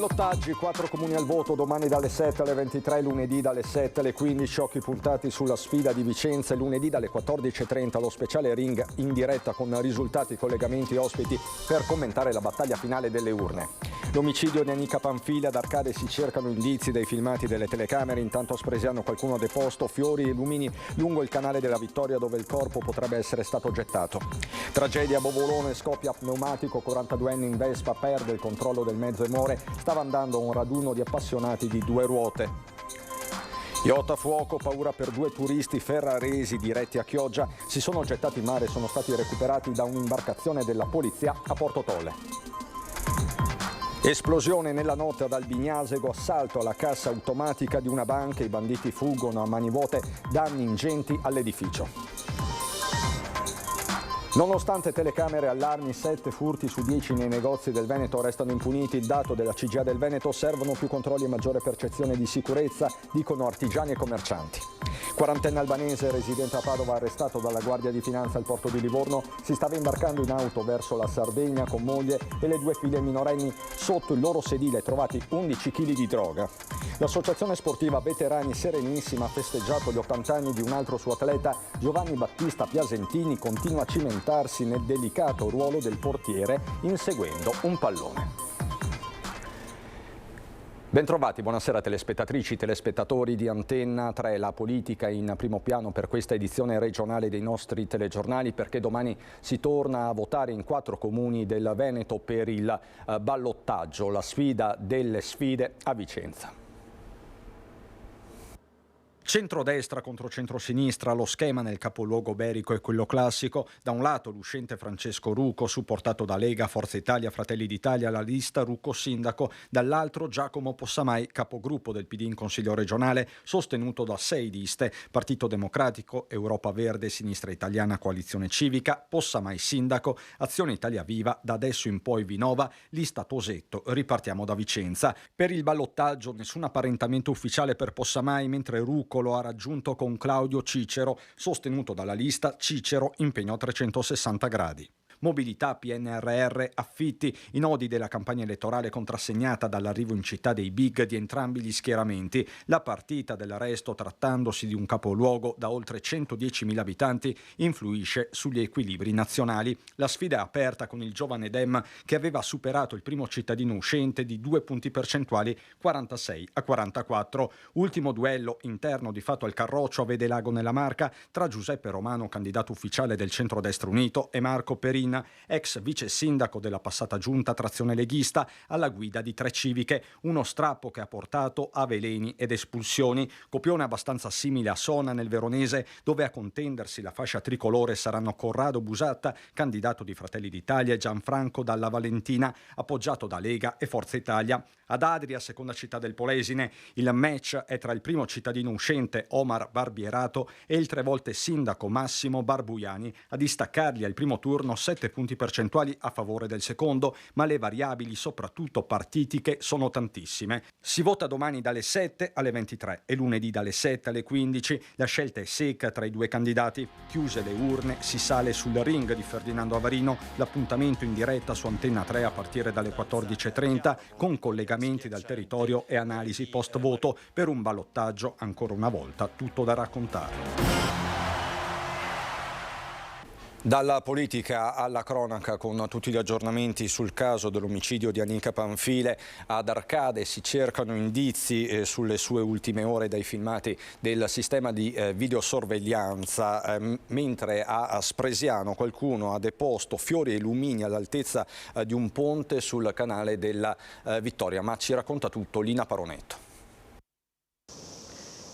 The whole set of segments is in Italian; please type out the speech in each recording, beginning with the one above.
Ballottaggi, 4 comuni al voto, domani dalle 7 alle 23, lunedì dalle 7 alle 15, occhi puntati sulla sfida di Vicenza e lunedì dalle 14.30 lo speciale ring in diretta con risultati, collegamenti e ospiti per commentare la battaglia finale delle urne. L'omicidio di Anica Panfili, ad Arcade si cercano indizi dai filmati delle telecamere, intanto a Spresiano qualcuno ha deposto fiori e lumini lungo il canale della Vittoria dove il corpo potrebbe essere stato gettato. Tragedia a Bovolone, scoppia pneumatico, 42enne in Vespa perde il controllo del mezzo e muore. Stava andando a un raduno di appassionati di due ruote. Yacht a fuoco, paura per 2 turisti ferraresi diretti a Chioggia. Si sono gettati in mare e sono stati recuperati da un'imbarcazione della polizia a Porto Tolle. Esplosione nella notte ad Albignasego, assalto alla cassa automatica di una banca, i banditi fuggono a mani vuote, danni ingenti all'edificio. Nonostante telecamere e allarmi, 7 furti su 10 nei negozi del Veneto restano impuniti. Il dato della CGA del Veneto: servono più controlli e maggiore percezione di sicurezza, dicono artigiani e commercianti. Quarantenne albanese residente a Padova arrestato dalla Guardia di Finanza al porto di Livorno, si stava imbarcando in auto verso la Sardegna con moglie e le 2 figlie minorenni. Sotto il loro sedile trovati 11 kg di droga. L'associazione sportiva Veterani Serenissima ha festeggiato gli 80 anni di un altro suo atleta, Giovanni Battista Piasentini, continua a cimentarsi nel delicato ruolo del portiere inseguendo un pallone. Bentrovati, buonasera telespettatrici, telespettatori di Antenna 3, la politica in primo piano per questa edizione regionale dei nostri telegiornali, perché domani si torna a votare in 4 comuni del Veneto per il ballottaggio, la sfida delle sfide a Vicenza. Centrodestra contro centrosinistra, lo schema nel capoluogo berico è quello classico. Da un lato l'uscente Francesco Rucco, supportato da Lega, Forza Italia, Fratelli d'Italia, la lista Rucco sindaco. Dall'altro Giacomo Possamai, capogruppo del PD in Consiglio regionale, sostenuto da 6 liste: Partito Democratico, Europa Verde, Sinistra Italiana, Coalizione Civica, Possamai sindaco, Azione Italia Viva, da adesso in poi Vinova, lista Tosetto. Ripartiamo da Vicenza. Per il ballottaggio nessun apparentamento ufficiale per Possamai, mentre Rucco lo ha raggiunto con Claudio Cicero, sostenuto dalla lista Cicero, impegno a 360 gradi. Mobilità, PNRR, affitti, i nodi della campagna elettorale contrassegnata dall'arrivo in città dei big di entrambi gli schieramenti. La partita dell'arresto, trattandosi di un capoluogo da oltre 110.000 abitanti, influisce sugli equilibri nazionali. La sfida è aperta con il giovane Dem che aveva superato il primo cittadino uscente di 2 punti percentuali, 46 a 44. Ultimo duello interno di fatto al Carroccio a Vedelago nella Marca tra Giuseppe Romano, candidato ufficiale del Centrodestra Unito, e Marco Perin, ex vice sindaco della passata giunta trazione leghista, alla guida di 3 civiche. Uno strappo che ha portato a veleni ed espulsioni. Copione abbastanza simile a Sona nel Veronese, dove a contendersi la fascia tricolore saranno Corrado Busatta, candidato di Fratelli d'Italia, e Gianfranco Dalla Valentina, appoggiato da Lega e Forza Italia. Ad Adria, seconda città del Polesine, il match è tra il primo cittadino uscente, Omar Barbierato, e il 3 volte sindaco Massimo Barbuiani. A distaccarli al primo turno 7 punti percentuali a favore del secondo, ma le variabili, soprattutto partitiche, sono tantissime. Si vota domani dalle 7 alle 23 e lunedì dalle 7 alle 15. La scelta è secca tra i 2 candidati. Chiuse le urne, si sale sul ring di Ferdinando Avarino. L'appuntamento in diretta su Antenna 3 a partire dalle 14.30 con collegamenti dal territorio e analisi post voto per un ballottaggio ancora una volta tutto da raccontare. Dalla politica alla cronaca, con tutti gli aggiornamenti sul caso dell'omicidio di Anica Panfili. Ad Arcade si cercano indizi sulle sue ultime ore dai filmati del sistema di videosorveglianza, mentre a Spresiano qualcuno ha deposto fiori e lumini all'altezza di un ponte sul canale della Vittoria. Ma ci racconta tutto Lina Paronetto.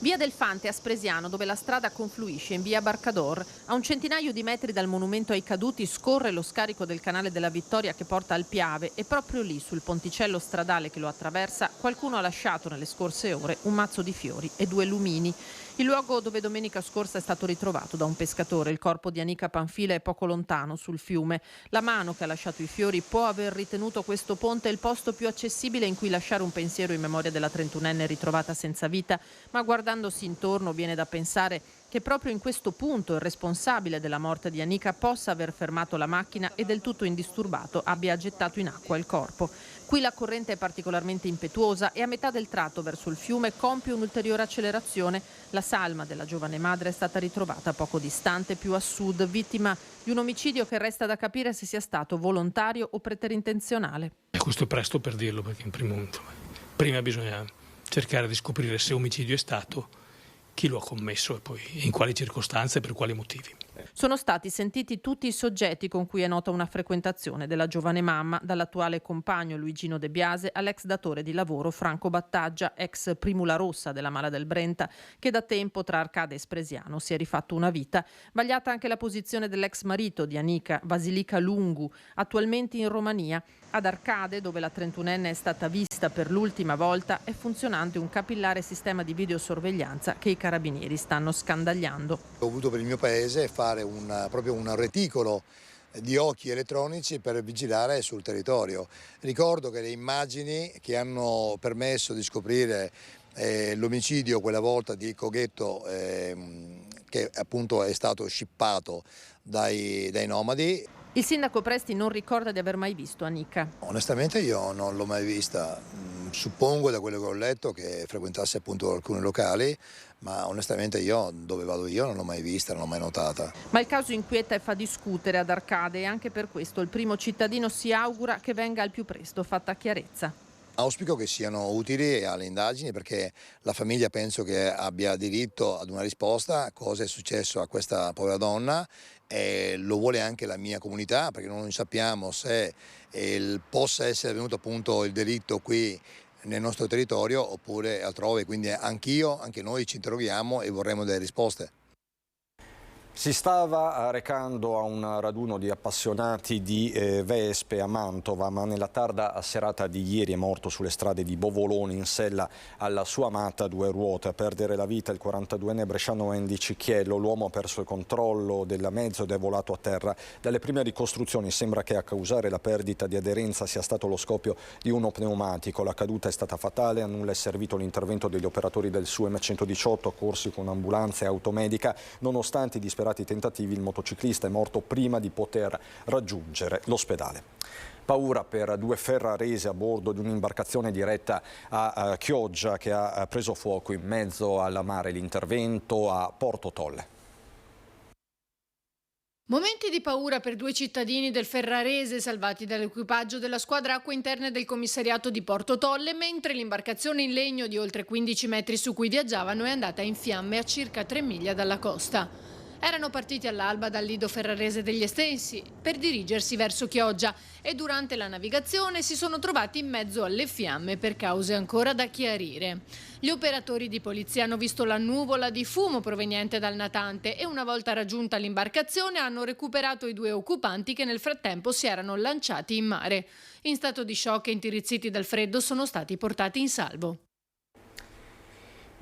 Via del Fante a Spresiano, dove la strada confluisce in via Barcador. A un centinaio di metri dal monumento ai caduti scorre lo scarico del canale della Vittoria che porta al Piave, e proprio lì, sul ponticello stradale che lo attraversa, qualcuno ha lasciato nelle scorse ore un mazzo di fiori e 2 lumini. Il luogo dove domenica scorsa è stato ritrovato da un pescatore. Il corpo di Anica Panfili è poco lontano, sul fiume. La mano che ha lasciato i fiori può aver ritenuto questo ponte il posto più accessibile in cui lasciare un pensiero in memoria della 31enne ritrovata senza vita, ma guardandosi intorno viene da pensare Che proprio in questo punto il responsabile della morte di Anika possa aver fermato la macchina e del tutto indisturbato abbia gettato in acqua il corpo. Qui la corrente è particolarmente impetuosa e a metà del tratto verso il fiume compie un'ulteriore accelerazione. La salma della giovane madre è stata ritrovata poco distante, più a sud, vittima di un omicidio che resta da capire se sia stato volontario o preterintenzionale. E questo è presto per dirlo, perché prima bisogna cercare di scoprire se omicidio è stato, chi lo ha commesso e poi in quali circostanze e per quali motivi. Sono stati sentiti tutti i soggetti con cui è nota una frequentazione della giovane mamma, dall'attuale compagno Luigino De Biase all'ex datore di lavoro Franco Battaggia, ex Primula Rossa della Mala del Brenta, che da tempo tra Arcade e Spresiano si è rifatto una vita. Vagliata anche la posizione dell'ex marito di Anika, Vasilika Lungu, attualmente in Romania. Ad Arcade, dove la 31enne è stata vista per l'ultima volta, è funzionante un capillare sistema di videosorveglianza che i carabinieri stanno scandagliando. Ho voluto per il mio paese fare proprio un reticolo di occhi elettronici per vigilare sul territorio. Ricordo che le immagini che hanno permesso di scoprire l'omicidio quella volta di Coghetto, che appunto è stato scippato dai nomadi. Il sindaco Presti non ricorda di aver mai visto Anika. Onestamente io non l'ho mai vista, suppongo da quello che ho letto che frequentasse appunto alcuni locali, ma onestamente io dove vado io non l'ho mai vista, non l'ho mai notata. Ma il caso inquieta e fa discutere ad Arcade e anche per questo il primo cittadino si augura che venga al più presto fatta chiarezza. Auspico che siano utili alle indagini perché la famiglia penso che abbia diritto ad una risposta a cosa è successo a questa povera donna e lo vuole anche la mia comunità perché non sappiamo se possa essere avvenuto appunto il delitto qui nel nostro territorio oppure altrove, quindi anche noi ci interroghiamo e vorremmo delle risposte. Si stava recando a un raduno di appassionati di vespe a Mantova, ma nella tarda serata di ieri è morto sulle strade di Bovolone in sella alla sua amata due ruote. A perdere la vita il 42enne bresciano Andy Cicchiello. L'uomo ha perso il controllo del mezzo ed è volato a terra. Dalle prime ricostruzioni sembra che a causare la perdita di aderenza sia stato lo scoppio di uno pneumatico. La caduta è stata fatale, a nulla è servito l'intervento degli operatori del SUEM 118 accorsi con ambulanza e automedica. Nonostante i disperati tentativi, il motociclista è morto prima di poter raggiungere l'ospedale. Paura per due ferraresi a bordo di un'imbarcazione diretta a Chioggia che ha preso fuoco in mezzo al mare. L'intervento a Porto Tolle. Momenti di paura per due cittadini del Ferrarese salvati dall'equipaggio della squadra acque interne del commissariato di Porto Tolle mentre l'imbarcazione in legno di oltre 15 metri su cui viaggiavano è andata in fiamme a circa 3 miglia dalla costa. Erano partiti all'alba dal lido ferrarese degli Estensi per dirigersi verso Chioggia e durante la navigazione si sono trovati in mezzo alle fiamme per cause ancora da chiarire. Gli operatori di polizia hanno visto la nuvola di fumo proveniente dal natante e una volta raggiunta l'imbarcazione hanno recuperato i due occupanti che nel frattempo si erano lanciati in mare. In stato di shock e intirizziti dal freddo sono stati portati in salvo.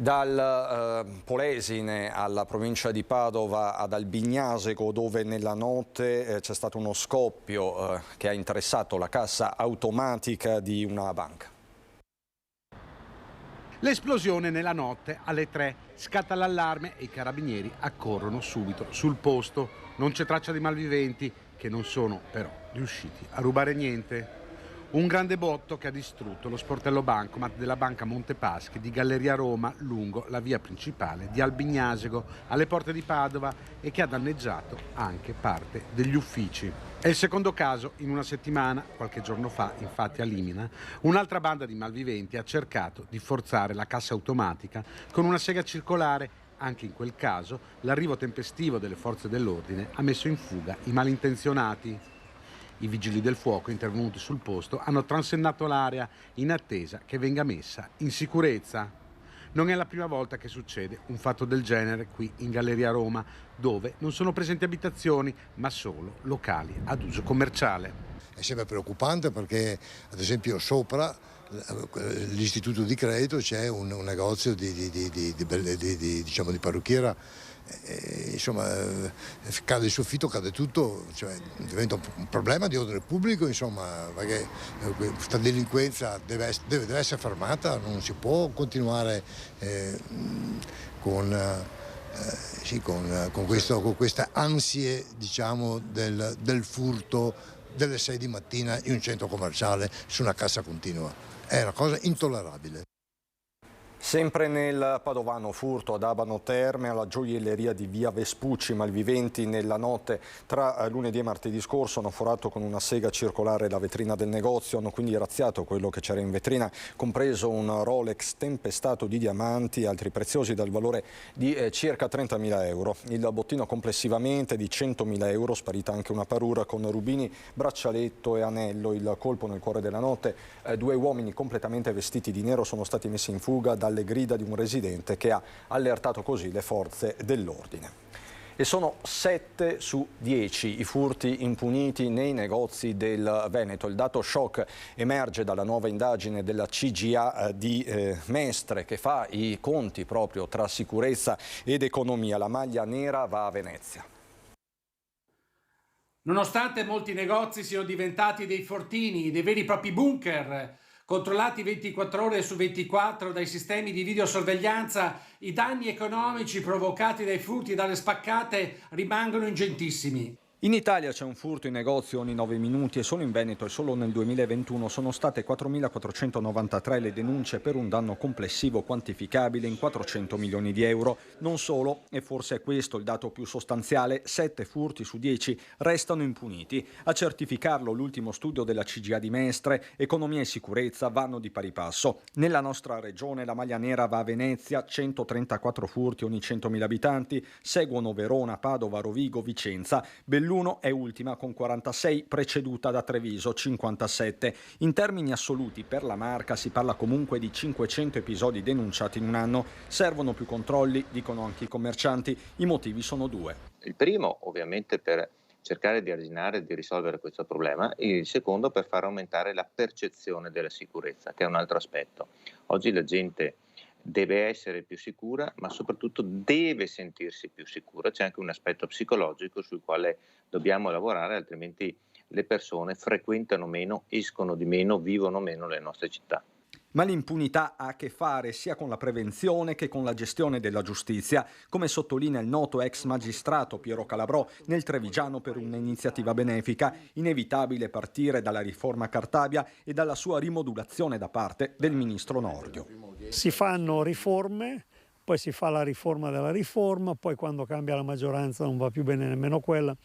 Dal Polesine alla provincia di Padova ad Albignasego, dove nella notte c'è stato uno scoppio che ha interessato la cassa automatica di una banca. L'esplosione nella notte alle 3, scatta l'allarme e i carabinieri accorrono subito sul posto. Non c'è traccia di malviventi che non sono però riusciti a rubare niente. Un grande botto che ha distrutto lo sportello bancomat della Banca Montepaschi di Galleria Roma lungo la via principale di Albignasego alle porte di Padova e che ha danneggiato anche parte degli uffici. È il secondo caso in una settimana. Qualche giorno fa, infatti, a Limina, un'altra banda di malviventi ha cercato di forzare la cassa automatica con una sega circolare. Anche in quel caso l'arrivo tempestivo delle forze dell'ordine ha messo in fuga i malintenzionati. I vigili del fuoco intervenuti sul posto hanno transennato l'area in attesa che venga messa in sicurezza. Non è la prima volta che succede un fatto del genere qui in Galleria Roma, dove non sono presenti abitazioni ma solo locali ad uso commerciale. È sempre preoccupante perché ad esempio sopra l'istituto di credito c'è un negozio di parrucchiera. Insomma, cade il soffitto, cade tutto, cioè diventa un problema di ordine pubblico, insomma, perché questa delinquenza deve essere fermata, non si può continuare con sì, con queste ansie, diciamo, del furto delle 6 di mattina in un centro commerciale su una cassa continua. È una cosa intollerabile. Sempre nel padovano, furto ad Abano Terme, alla gioielleria di via Vespucci. Malviventi nella notte tra lunedì e martedì scorso hanno forato con una sega circolare la vetrina del negozio, hanno quindi razziato quello che c'era in vetrina, compreso un Rolex tempestato di diamanti e altri preziosi dal valore di circa 30.000 euro. Il bottino complessivamente di 100.000 euro, sparita anche una parura con rubini, braccialetto e anello. Il colpo nel cuore della notte, 2 uomini completamente vestiti di nero sono stati messi in fuga dalle grida di un residente che ha allertato così le forze dell'ordine. E sono 7 su 10 i furti impuniti nei negozi del Veneto. Il dato shock emerge dalla nuova indagine della CGA di Mestre, che fa i conti proprio tra sicurezza ed economia. La maglia nera va a Venezia. Nonostante molti negozi siano diventati dei fortini, dei veri e propri bunker, controllati 24 ore su 24 dai sistemi di videosorveglianza, i danni economici provocati dai furti e dalle spaccate rimangono ingentissimi. In Italia c'è un furto in negozio ogni 9 minuti e solo in Veneto e solo nel 2021 sono state 4.493 le denunce per un danno complessivo quantificabile in 400 milioni di euro. Non solo, e forse è questo il dato più sostanziale, 7 furti su 10 restano impuniti. A certificarlo l'ultimo studio della CGA di Mestre, economia e sicurezza vanno di pari passo. Nella nostra regione la maglia nera va a Venezia, 134 furti ogni 100.000 abitanti, seguono Verona, Padova, Rovigo, Vicenza. Belluno è ultima con 46, preceduta da Treviso, 57. In termini assoluti per la Marca si parla comunque di 500 episodi denunciati in un anno. Servono più controlli, dicono anche i commercianti. I motivi sono 2. Il primo, ovviamente, per cercare di arginare e di risolvere questo problema, e il secondo per far aumentare la percezione della sicurezza, che è un altro aspetto. Oggi la gente deve essere più sicura, ma soprattutto deve sentirsi più sicura. C'è anche un aspetto psicologico sul quale dobbiamo lavorare, altrimenti le persone frequentano meno, escono di meno, vivono meno le nostre città. Ma l'impunità ha a che fare sia con la prevenzione che con la gestione della giustizia, come sottolinea il noto ex magistrato Piero Calabrò nel Trevigiano per un'iniziativa benefica. Inevitabile partire dalla riforma Cartabia e dalla sua rimodulazione da parte del ministro Nordio. Si fanno riforme, poi si fa la riforma della riforma, poi quando cambia la maggioranza non va più bene nemmeno quella.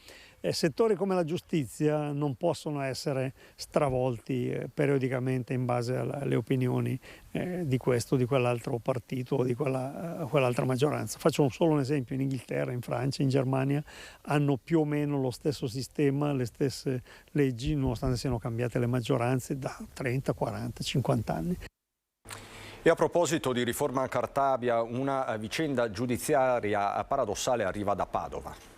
Settori come la giustizia non possono essere stravolti periodicamente in base alle opinioni di questo o di quell'altro partito o di quell'altra maggioranza. Faccio solo un esempio: in Inghilterra, in Francia, in Germania hanno più o meno lo stesso sistema, le stesse leggi, nonostante siano cambiate le maggioranze da 30, 40, 50 anni. E a proposito di riforma Cartabia, una vicenda giudiziaria paradossale arriva da Padova.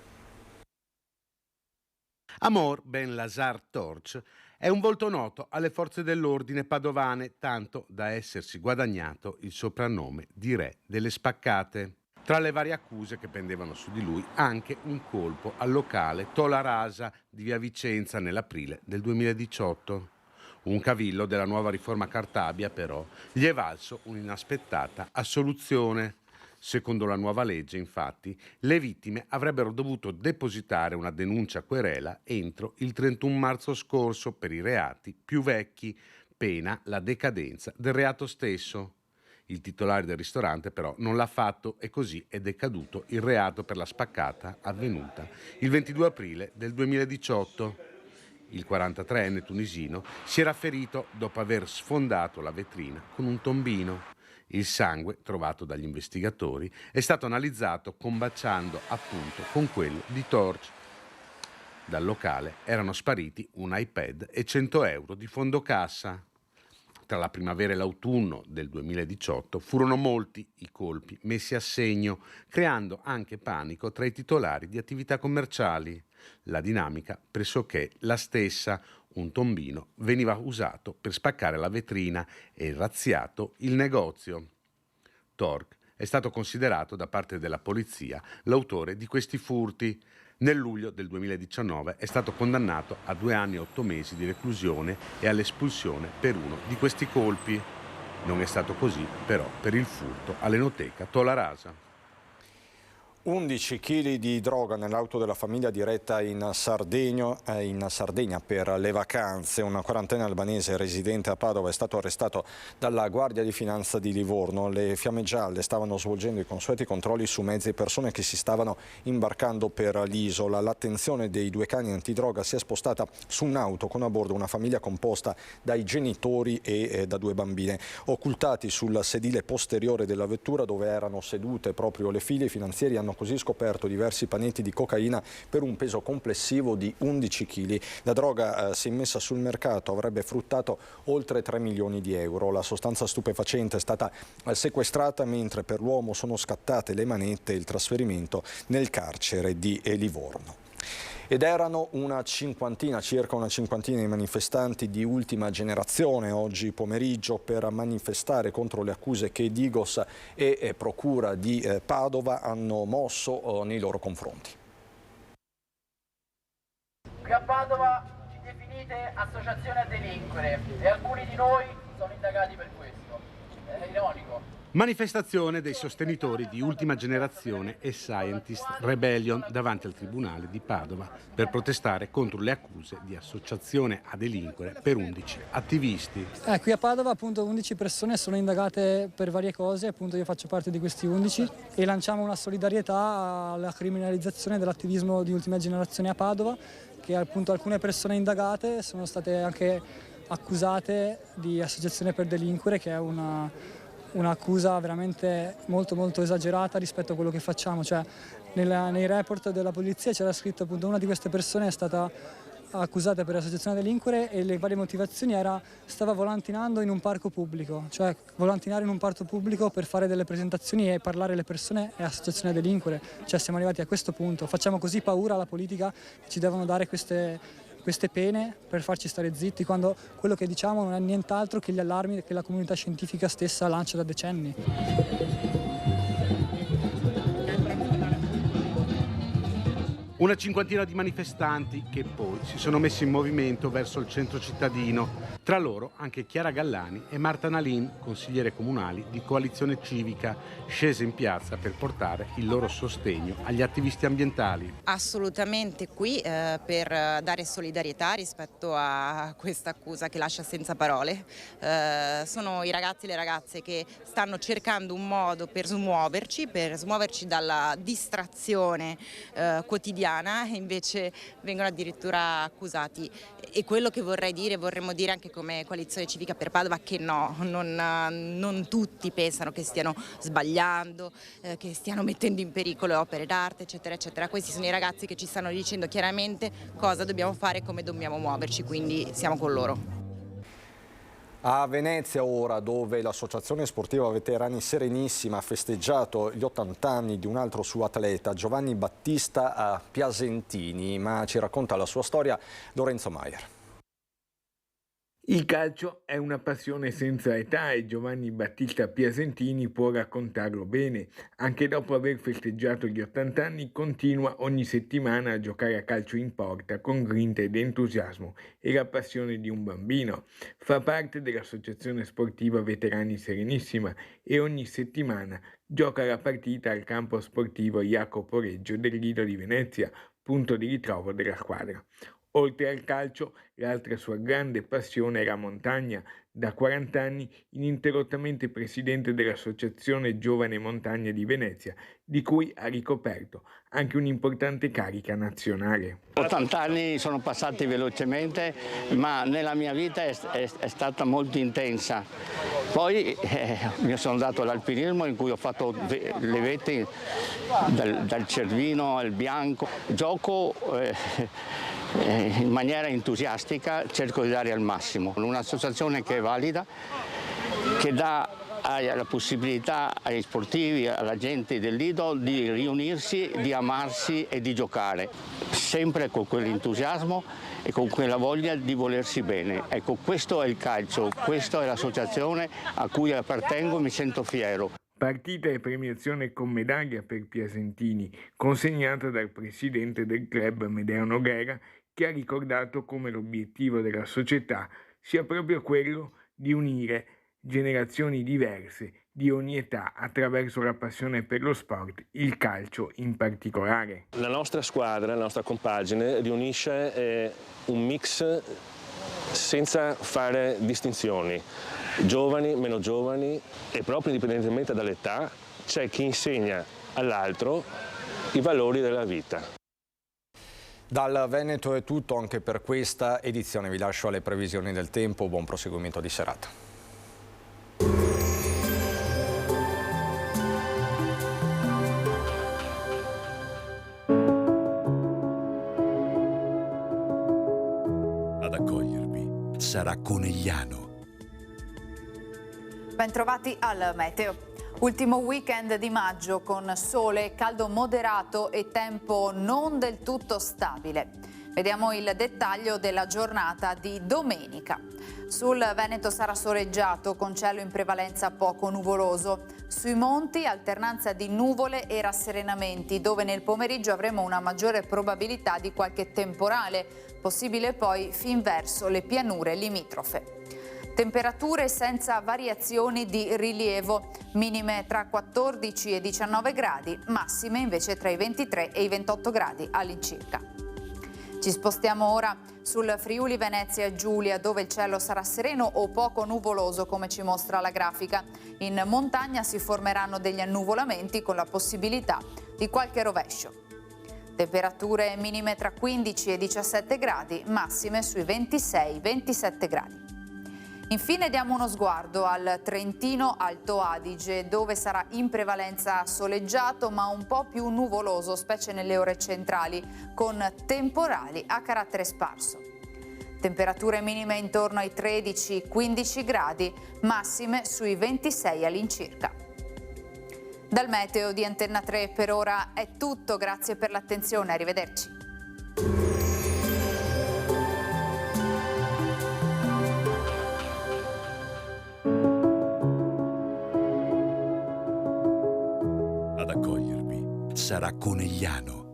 Amor Ben Lazar Torch è un volto noto alle forze dell'ordine padovane, tanto da essersi guadagnato il soprannome di re delle spaccate. Tra le varie accuse che pendevano su di lui, anche un colpo al locale Tola Rasa di via Vicenza nell'aprile del 2018. Un cavillo della nuova riforma Cartabia, però, gli è valso un'inaspettata assoluzione. Secondo la nuova legge, infatti, le vittime avrebbero dovuto depositare una denuncia querela entro il 31 marzo scorso per i reati più vecchi, pena la decadenza del reato stesso. Il titolare del ristorante però non l'ha fatto e così è decaduto il reato per la spaccata avvenuta il 22 aprile del 2018. Il 43enne tunisino si era ferito dopo aver sfondato la vetrina con un tombino. Il sangue, trovato dagli investigatori, è stato analizzato combaciando appunto con quello di Torch. Dal locale erano spariti un iPad e 100 euro di fondo cassa. Tra la primavera e l'autunno del 2018 furono molti i colpi messi a segno, creando anche panico tra i titolari di attività commerciali. La dinamica pressoché la stessa. Un tombino veniva usato per spaccare la vetrina e razziato il negozio. Torch è stato considerato da parte della polizia l'autore di questi furti. Nel luglio del 2019 è stato condannato a 2 anni e 8 mesi di reclusione e all'espulsione per uno di questi colpi. Non è stato così però per il furto all'enoteca Tola Rasa. 11 kg di droga nell'auto della famiglia diretta in Sardegna per le vacanze. Una quarantena albanese residente a Padova è stato arrestato dalla Guardia di Finanza di Livorno. Le Fiamme Gialle stavano svolgendo i consueti controlli su mezzi e persone che si stavano imbarcando per l'isola. L'attenzione dei due cani antidroga si è spostata su un'auto con a bordo una famiglia composta dai genitori e da due bambine. Occultati sul sedile posteriore della vettura, dove erano sedute proprio le figlie, i finanzieri hanno così scoperto diversi panetti di cocaina per un peso complessivo di 11 kg. La droga, se immessa sul mercato, avrebbe fruttato oltre 3 milioni di euro. La sostanza stupefacente è stata sequestrata, mentre per l'uomo sono scattate le manette e il trasferimento nel carcere di Livorno. Ed erano circa una cinquantina di manifestanti di Ultima Generazione oggi pomeriggio per manifestare contro le accuse che Digos e Procura di Padova hanno mosso nei loro confronti. Qui a Padova ci definite associazione a delinquere e alcuni di noi sono indagati per questo. È ironico. Manifestazione dei sostenitori di Ultima Generazione e Scientist Rebellion davanti al Tribunale di Padova per protestare contro le accuse di associazione a delinquere per 11 attivisti. Qui a Padova appunto 11 persone sono indagate per varie cose, appunto io faccio parte di questi 11 e lanciamo una solidarietà alla criminalizzazione dell'attivismo di Ultima Generazione a Padova, che appunto alcune persone indagate sono state anche accusate di associazione per delinquere, che è un'accusa veramente molto esagerata rispetto a quello che facciamo. Cioè, nei report della polizia c'era scritto appunto una di queste persone è stata accusata per associazione a delinquere e le varie motivazioni stava volantinando in un parco pubblico, cioè volantinare in un parco pubblico per fare delle presentazioni e parlare alle persone è associazione a delinquere. Cioè siamo arrivati a questo punto, facciamo così paura alla politica che ci devono dare queste pene per farci stare zitti, quando quello che diciamo non è nient'altro che gli allarmi che la comunità scientifica stessa lancia da decenni. Una cinquantina di manifestanti che poi si sono messi in movimento verso il centro cittadino. Tra loro anche Chiara Gallani e Marta Nalin, consigliere comunali di Coalizione Civica, scese in piazza per portare il loro sostegno agli attivisti ambientali. Assolutamente qui per dare solidarietà rispetto a questa accusa che lascia senza parole. Sono i ragazzi e le ragazze che stanno cercando un modo per smuoverci dalla distrazione quotidiana, e invece vengono addirittura accusati. E quello che vorremmo dire anche come Coalizione Civica per Padova, che no, non tutti pensano che stiano sbagliando, che stiano mettendo in pericolo opere d'arte, eccetera, eccetera. Questi sono i ragazzi che ci stanno dicendo chiaramente cosa dobbiamo fare e come dobbiamo muoverci, quindi siamo con loro. A Venezia ora, dove l'associazione sportiva Veterani Serenissima ha festeggiato gli 80 anni di un altro suo atleta, Giovanni Battista Piasentini, ma ci racconta la sua storia Lorenzo Maier. Il calcio è una passione senza età e Giovanni Battista Piasentini può raccontarlo bene. Anche dopo aver festeggiato gli 80 anni continua ogni settimana a giocare a calcio in porta con grinta ed entusiasmo e la passione di un bambino. Fa parte dell'associazione sportiva Veterani Serenissima e ogni settimana gioca la partita al campo sportivo Jacopo Reggio del Lido di Venezia, punto di ritrovo della squadra. Oltre al calcio, l'altra sua grande passione è la montagna. Da 40 anni ininterrottamente presidente dell'Associazione Giovane Montagna di Venezia, di cui ha ricoperto anche un'importante carica nazionale. 80 anni sono passati velocemente, ma nella mia vita è stata molto intensa. Poi mi sono dato all'alpinismo, in cui ho fatto le vette dal Cervino al Bianco. Gioco in maniera entusiastica, cerco di dare al massimo. Un'associazione che è valida, che dà la possibilità agli sportivi, alla gente del Lido di riunirsi, di amarsi e di giocare, sempre con quell'entusiasmo e con quella voglia di volersi bene. Ecco, questo è il calcio, questa è l'associazione a cui appartengo e mi sento fiero. Partita e premiazione con medaglia per Piasentini, consegnata dal presidente del club Medeo Noguera, che ha ricordato come l'obiettivo della società sia proprio quello di unire generazioni diverse di ogni età attraverso la passione per lo sport, il calcio in particolare. La nostra squadra, la nostra compagine riunisce un mix senza fare distinzioni, giovani, meno giovani, e proprio indipendentemente dall'età c'è chi insegna all'altro i valori della vita. Dal Veneto è tutto anche per questa edizione, vi lascio alle previsioni del tempo, buon proseguimento di serata. Ad accogliervi sarà Conegliano. Bentrovati al meteo. Ultimo weekend di maggio con sole, caldo moderato e tempo non del tutto stabile. Vediamo il dettaglio della giornata di domenica. Sul Veneto sarà soleggiato con cielo in prevalenza poco nuvoloso. Sui monti alternanza di nuvole e rasserenamenti, dove nel pomeriggio avremo una maggiore probabilità di qualche temporale, possibile poi fin verso le pianure limitrofe. Temperature senza variazioni di rilievo, minime tra 14 e 19 gradi, massime invece tra i 23 e i 28 gradi all'incirca. Ci spostiamo ora sul Friuli Venezia Giulia, dove il cielo sarà sereno o poco nuvoloso, come ci mostra la grafica. In montagna si formeranno degli annuvolamenti con la possibilità di qualche rovescio. Temperature minime tra 15 e 17 gradi, massime sui 26-27 gradi. Infine diamo uno sguardo al Trentino Alto Adige, dove sarà in prevalenza soleggiato ma un po' più nuvoloso, specie nelle ore centrali, con temporali a carattere sparso. Temperature minime intorno ai 13-15 gradi, massime sui 26 all'incirca. Dal meteo di Antenna 3 per ora è tutto, grazie per l'attenzione, arrivederci. Ad accogliervi sarà Conegliano.